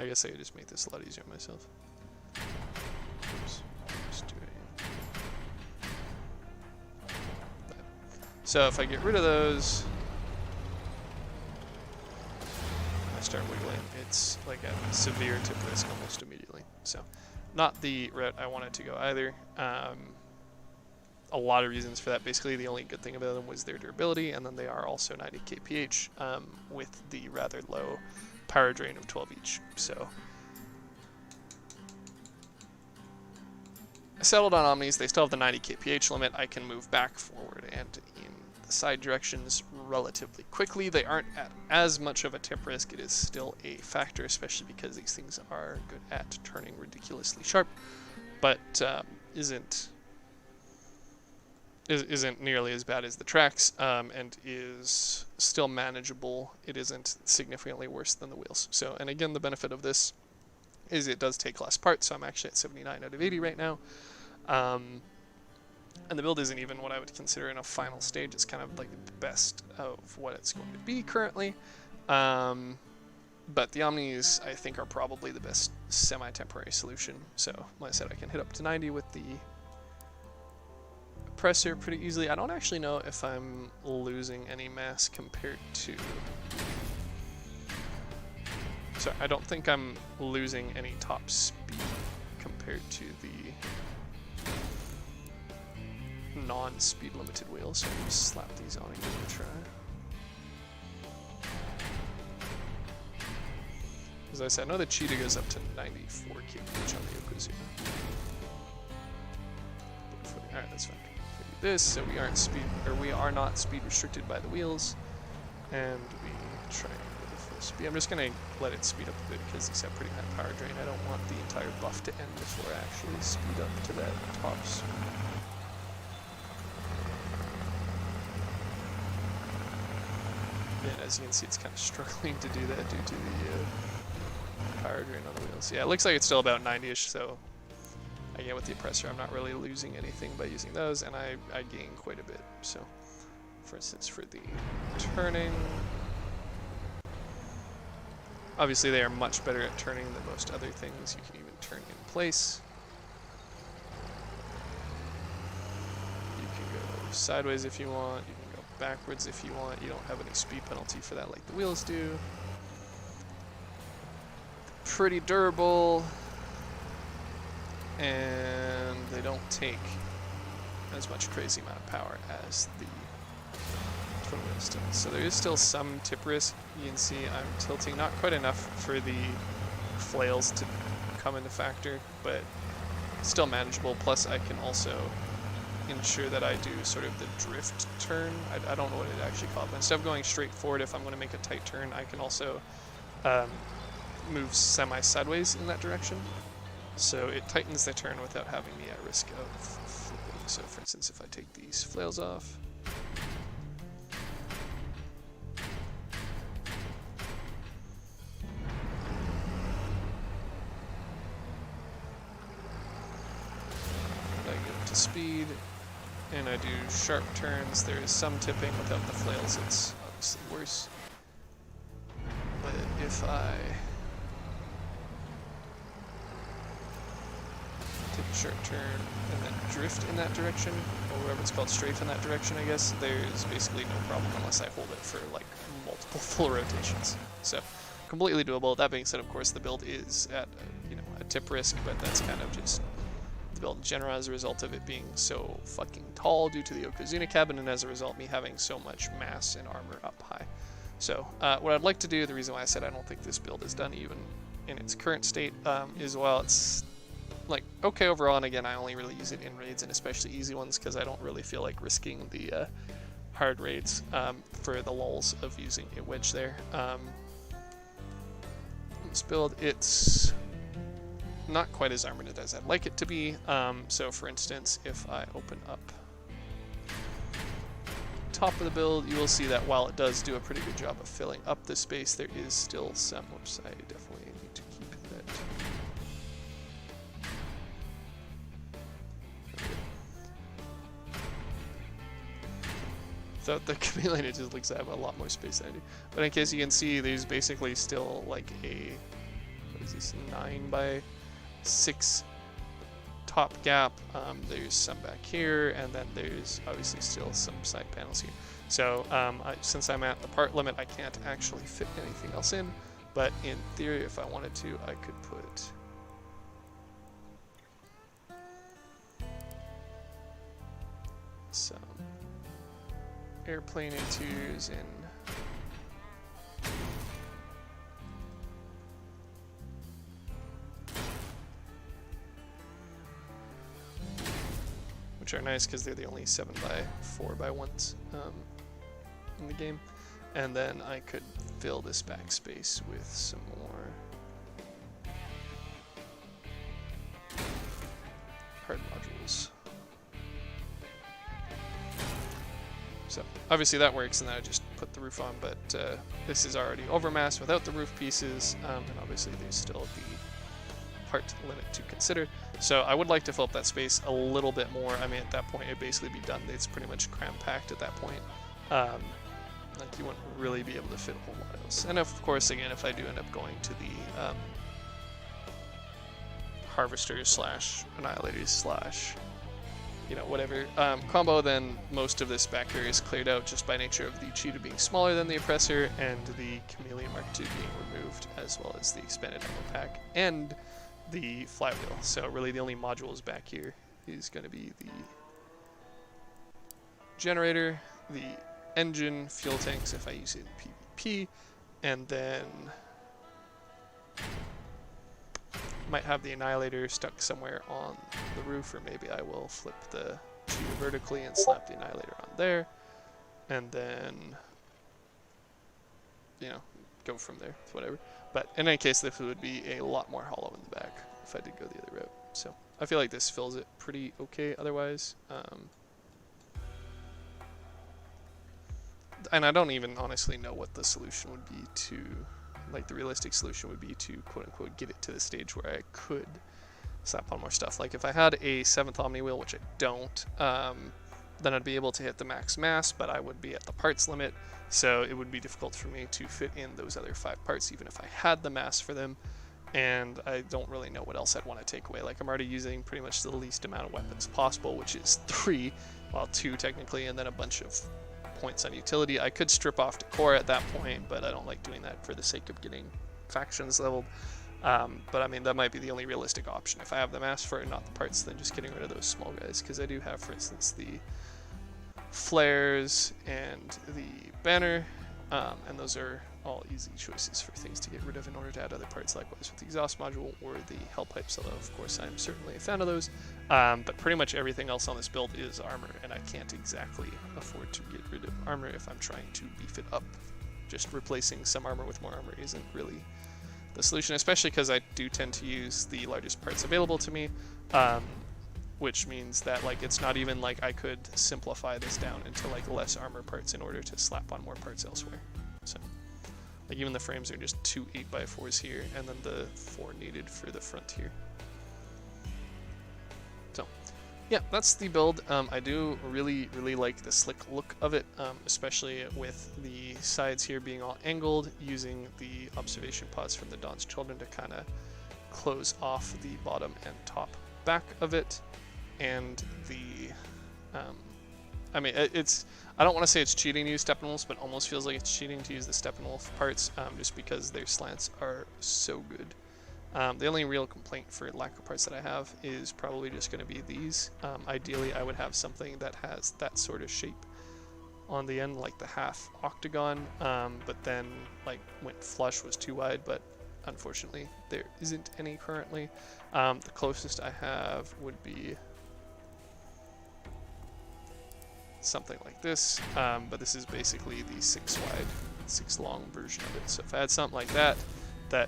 I guess I could just make this a lot easier on myself. Oops. Just do that. So if I get rid of those, I start wiggling, it's like a severe tip risk almost immediately. So not the route I wanted to go either. A lot of reasons for that. Basically, the only good thing about them was their durability, and then they are also 90 kph with the rather low power drain of 12 each. So I settled on Omnis. They still have the 90 kph limit. I can move back, forward, and in the side directions relatively quickly. They aren't at as much of a tip risk. It is still a factor, especially because these things are good at turning ridiculously sharp, but isn't nearly as bad as the tracks, and is still manageable. It isn't significantly worse than the wheels. So, and again, the benefit of this is it does take less parts, so I'm actually at 79 out of 80 right now. And the build isn't even what I would consider in a final stage. It's kind of like the best of what it's going to be currently. But the Omnis, I think, are probably the best semi-temporary solution. So, like I said, I can hit up to 90 with the presser pretty easily. I don't actually know if I'm losing any mass compared to... So So I don't think I'm losing any top speed compared to the non-speed limited wheels. So I'm going to slap these on and give it a try. As I said, I know the Cheetah goes up to 94 kph on the Yokozuna. Alright, that's fine. Do this, so we are not speed restricted by the wheels, and we try and go to full speed. I'm just gonna let it speed up a bit because these have pretty high power drain. I don't want the entire buff to end before I actually speed up to that top speed. And as you can see, it's kind of struggling to do that due to the power drain on the wheels. Yeah, it looks like it's still about 90-ish, so again, with the oppressor, I'm not really losing anything by using those, and I gain quite a bit. So, for instance, for the turning, obviously they are much better at turning than most other things. You can even turn in place. You can go sideways if you want. You can go backwards if you want. You don't have any speed penalty for that like the wheels do. Pretty durable. And they don't take as much crazy amount of power as the twin wheels do. So there is still some tip risk. You can see I'm tilting not quite enough for the flails to come into factor, but still manageable. Plus I can also ensure that I do sort of the drift turn. I don't know what it actually called, but instead of going straight forward, if I'm going to make a tight turn, I can also move semi-sideways in that direction. So it tightens the turn without having me at risk of flipping. So for instance, if I take these flails off, I get up to speed, and I do sharp turns. There is some tipping. Without the flails, it's obviously worse. But if I take a sharp turn and then drift in that direction, or whatever it's called, strafe in that direction, I guess, there's basically no problem unless I hold it for like multiple full rotations. So completely doable. That being said, of course, the build is at a tip risk, but that's kind of just the build in general as a result of it being so fucking tall due to the Yokozuna cabin, and as a result me having so much mass and armor up high. So what I'd like to do, the reason why I said I don't think this build is done even in its current state, is while it's like okay overall, and again I only really use it in raids and especially easy ones because I don't really feel like risking the hard raids for the lulls of using a wedge there. This build, it's not quite as armored as I'd like it to be. So for instance, if I open up top of the build, you will see that while it does do a pretty good job of filling up the space, there is still some, whoops, I definitely need to keep that. Without the chameleon, it just looks like I have a lot more space than I do. But in case you can see, there's basically still like a, what is this, 9x6 top gap. There's some back here, and then there's obviously still some side panels here. So since I'm at the part limit, I can't actually fit anything else in, but in theory, if I wanted to, I could put some airplane interiors in. Which are nice because they're the only 7x4x1s in the game. And then I could fill this backspace with some more hard modules. So obviously that works, and then I just put the roof on, but this is already overmassed without the roof pieces, and obviously there's still the part limit to consider. So I would like to fill up that space a little bit more. I mean, at that point it'd basically be done. It's pretty much cram-packed at that point. Like you wouldn't really be able to fit a whole lot else. And of course, again, if I do end up going to the harvesters / annihilators / you know, whatever. Combo, then most of this back area is cleared out just by nature of the cheetah being smaller than the oppressor and the Chameleon Mark II being removed, as well as the expanded ammo pack and the flywheel. So really the only modules back here is going to be the generator, the engine, fuel tanks if I use it in PvP, and then might have the Annihilator stuck somewhere on the roof, or maybe I will flip the cheetah vertically and slap the Annihilator on there, and then, you know, go from there, whatever. But in any case, this would be a lot more hollow in the back if I did go the other route. So I feel like this fills it pretty okay otherwise. And I don't even honestly know what the solution would be to, like the realistic solution would be to quote unquote get it to the stage where I could slap on more stuff. Like if I had a 7th Omni wheel, which I don't, then I'd be able to hit the max mass, but I would be at the parts limit, so it would be difficult for me to fit in those other 5 parts even if I had the mass for them. And I don't really know what else I'd want to take away. Like I'm already using pretty much the least amount of weapons possible, which is 3, well 2 technically, and then a bunch of points on utility. I could strip off decor at that point, but I don't like doing that for the sake of getting factions leveled. But I mean, that might be the only realistic option. If I have the mass for it, not the parts, then just getting rid of those small guys, because I do have, for instance, the flares and the banner, and those are all easy choices for things to get rid of in order to add other parts, likewise with the exhaust module or the hell pipes, although of course I'm certainly a fan of those. But pretty much everything else on this build is armor, and I can't exactly afford to get rid of armor if I'm trying to beef it up. Just replacing some armor with more armor isn't really the solution, especially because I do tend to use the largest parts available to me, which means that like it's not even like I could simplify this down into like less armor parts in order to slap on more parts elsewhere. So like even the frames are just 2 8x4s here, and then the 4 needed for the front here. So yeah, that's the build. I do really like the slick look of it, especially with the sides here being all angled, using the observation pods from the Dawn's Children to kind of close off the bottom and top back of it. And the I mean, I don't want to say it's cheating to use Steppenwolfs, but almost feels like it's cheating to use the Steppenwolf parts, just because their slants are so good. The only real complaint for lack of parts that I have is probably just going to be these. Ideally, I would have something that has that sort of shape on the end, like the half octagon, but then like went flush was too wide, but unfortunately there isn't any currently. The closest I have would be something like this, but this is basically the 6 wide, 6 long version of it. So if I had something like that,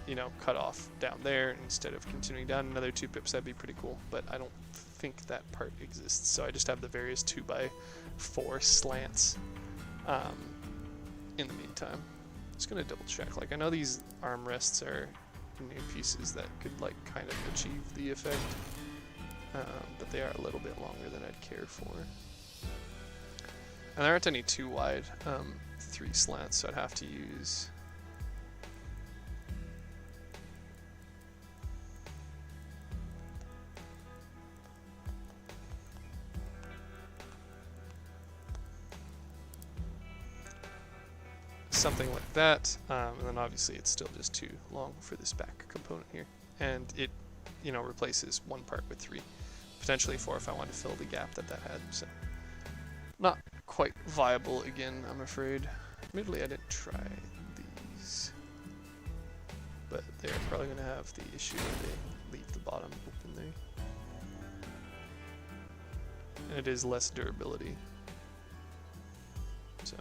you know, cut off down there instead of continuing down another 2 pips, that'd be pretty cool. But I don't think that part exists, so I just have the various 2x4 slants in the meantime. Just gonna double check. Like I know these armrests are new pieces that could like kind of achieve the effect, but they are a little bit longer than I'd care for. And there aren't any 2 wide 3 slants, so I'd have to use something like that, and then obviously it's still just too long for this back component here, and it, you know, replaces 1 part with 3, potentially 4 if I want to fill the gap that had. So not quite viable again, I'm afraid. Admittedly, I didn't try these, but they're probably going to have the issue where they leave the bottom open there, and it is less durability, so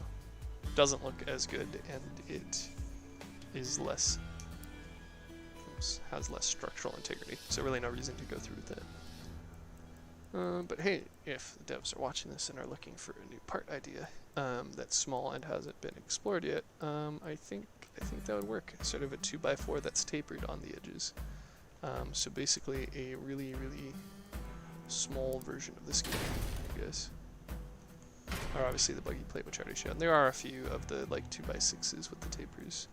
doesn't look as good, and it is less, has less structural integrity, so really no reason to go through with it. But hey, if the devs are watching this and are looking for a new part idea that's small and hasn't been explored yet, I think that would work. Sort of a 2x4 that's tapered on the edges. So basically a really small version of this game, I guess. Or obviously the buggy plate, which I already showed. And there are a few of the like 2x6s with the tapers.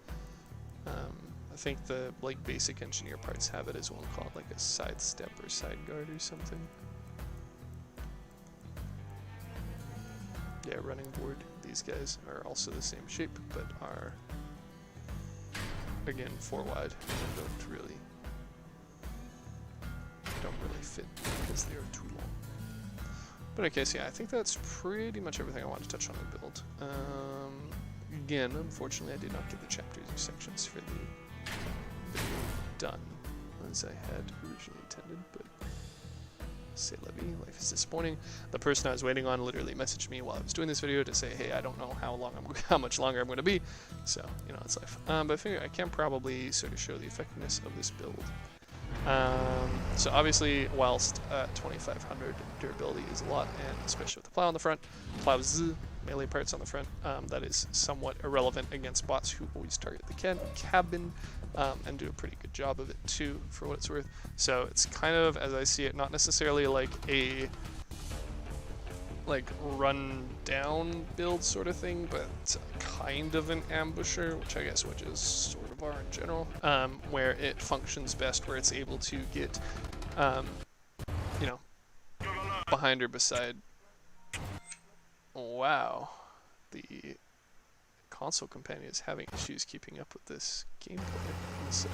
I think the like basic engineer parts have it as well, called like a side step or side guard or something. running board. These guys are also the same shape, but are, again, 4 wide and don't really fit because they are too long. But okay, so yeah, I think that's pretty much everything I want to touch on the build. Again, unfortunately, I did not get the chapters or sections for the video done as I had originally intended, but c'est la vie, life is disappointing. The person I was waiting on literally messaged me while I was doing this video to say, hey, I don't know how much longer I'm going to be, so, you know, it's life. But I figure I can probably sort of show the effectiveness of this build. So obviously, whilst 2500 durability is a lot, and especially with the plow on the front, plow's melee parts on the front, that is somewhat irrelevant against bots who always target the cabin, and do a pretty good job of it too, for what it's worth. So it's kind of, as I see it, not necessarily like a run down build sort of thing, but kind of an ambusher, which I guess witches sort of are in general, where it functions best, where it's able to get, you know, behind or beside. Wow, the console companion is having issues keeping up with this gameplay. So,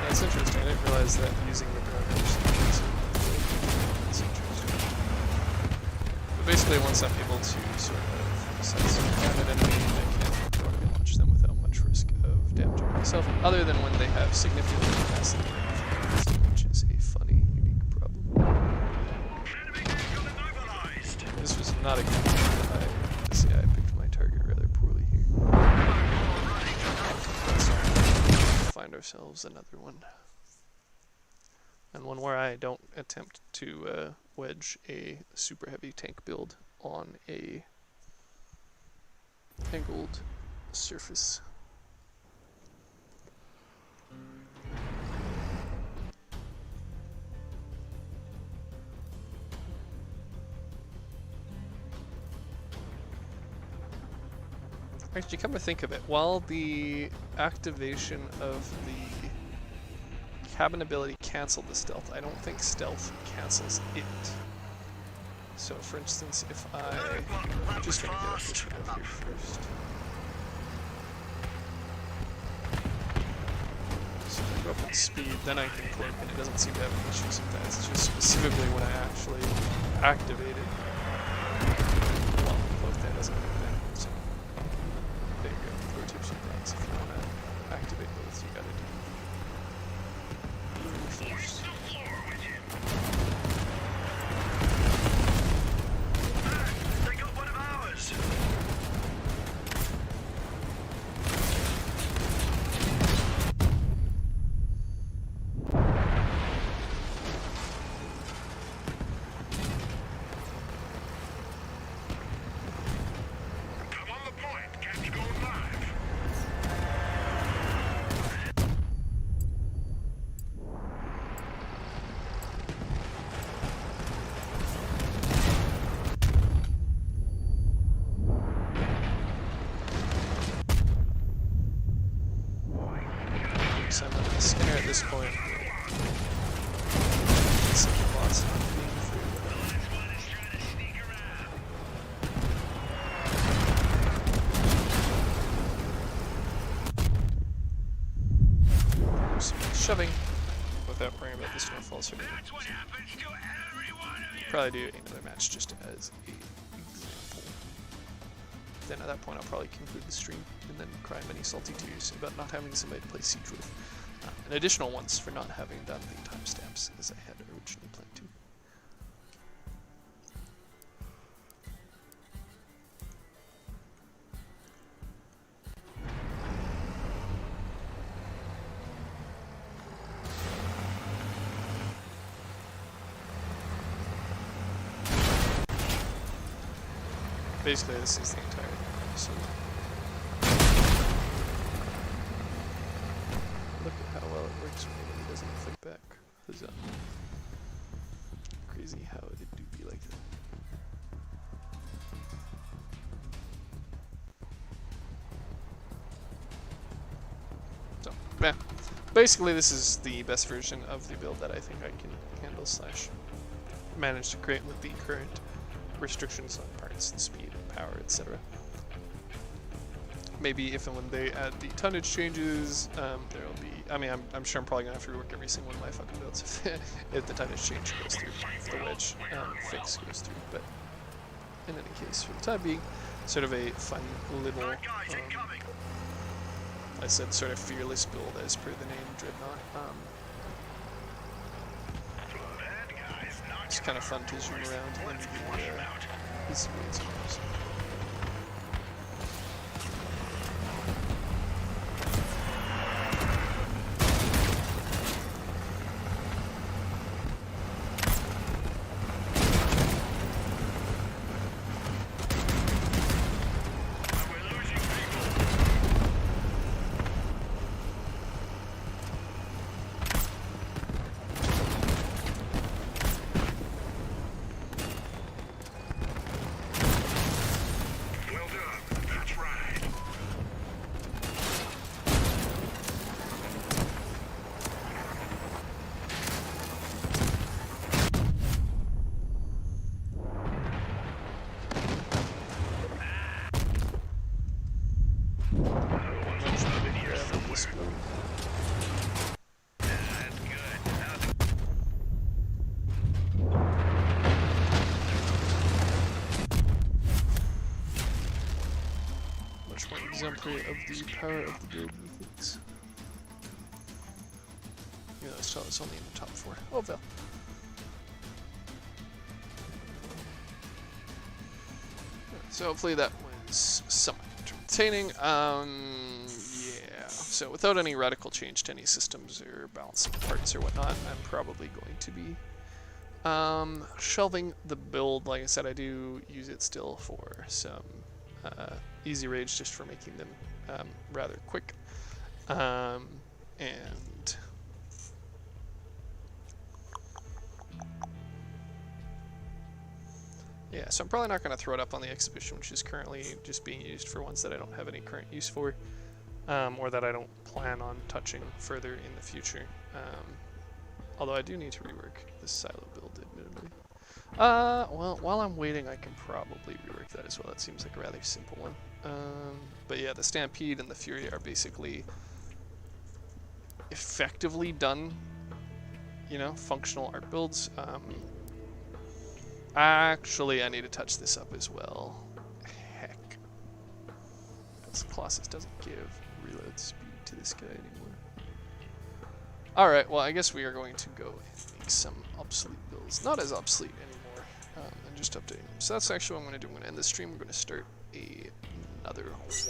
that's interesting. I didn't realize that using the drone that's interesting. But basically, once I'm able to sort of sense a grounded enemy, I can normally launch them without much risk of damaging myself, other than when they have significantly capacity, which is a funny, unique problem. This was not a good one. I have to say I picked my target rather poorly here. So, find ourselves another one. And one where I don't attempt to wedge a super heavy tank build on a angled surface. Actually, come to think of it, while the activation of the cabin ability canceled the stealth, I don't think stealth cancels it. So, for instance, if I'm just going to get this one up here first. So if I go up in speed, then I can cloak, and it doesn't seem to have any issues with that. It's just specifically when I actually activate it. Well, cloak that doesn't do anything. So, there you go. Pro tips and things. If you want to activate both, you got to do first. So I'm going to scanner at this point. Shoving without worrying about the snowfall sort of. Probably do another match just as an example. Then at that point I'll probably conclude the stream and then cry many salty tears about not having somebody to play Siege with. And additional ones for not having done the timestamps as I had originally planned to. Basically, this is the entire thing. So look at how well it works when he doesn't fight back. Huzzah. Crazy how it do be like that. basically, this is the best version of the build that I think I can handle / manage to create with the current restrictions on parts and speed and power, etc. Maybe if and when they add the tonnage changes, there'll be. I mean, I'm sure I'm probably gonna have to rework every single one of my fucking builds if the tonnage change goes through, if the wedge fix goes through. But in any case, for the time being, sort of a fun little, I said, sort of fearless build as per the name Dreadnought. It's kind of fun to zoom around and do easy raids and those. Exemplary of the power of the build methinks. Yeah, so it's only in the top 4. Oh, well. So hopefully that was somewhat entertaining. Yeah. So without any radical change to any systems or balancing parts or whatnot, I'm probably going to be shelving the build. Like I said, I do use it still for some easy raids, just for making them rather quick. And yeah, so I'm probably not going to throw it up on the exhibition, which is currently just being used for ones that I don't have any current use for, or that I don't plan on touching further in the future. Although I do need to rework this silo build, admittedly. Well, while I'm waiting, I can probably rework that as well. That seems like a rather simple one. But yeah, the Stampede and the Fury are basically effectively done, you know, functional art builds. Actually, I need to touch this up as well. Heck. Because Colossus doesn't give reload speed to this guy anymore. Alright, well, I guess we are going to go and make some obsolete builds. Not as obsolete anymore, and just updating them. So that's actually what I'm going to do. I'm going to end the stream. We're going to start another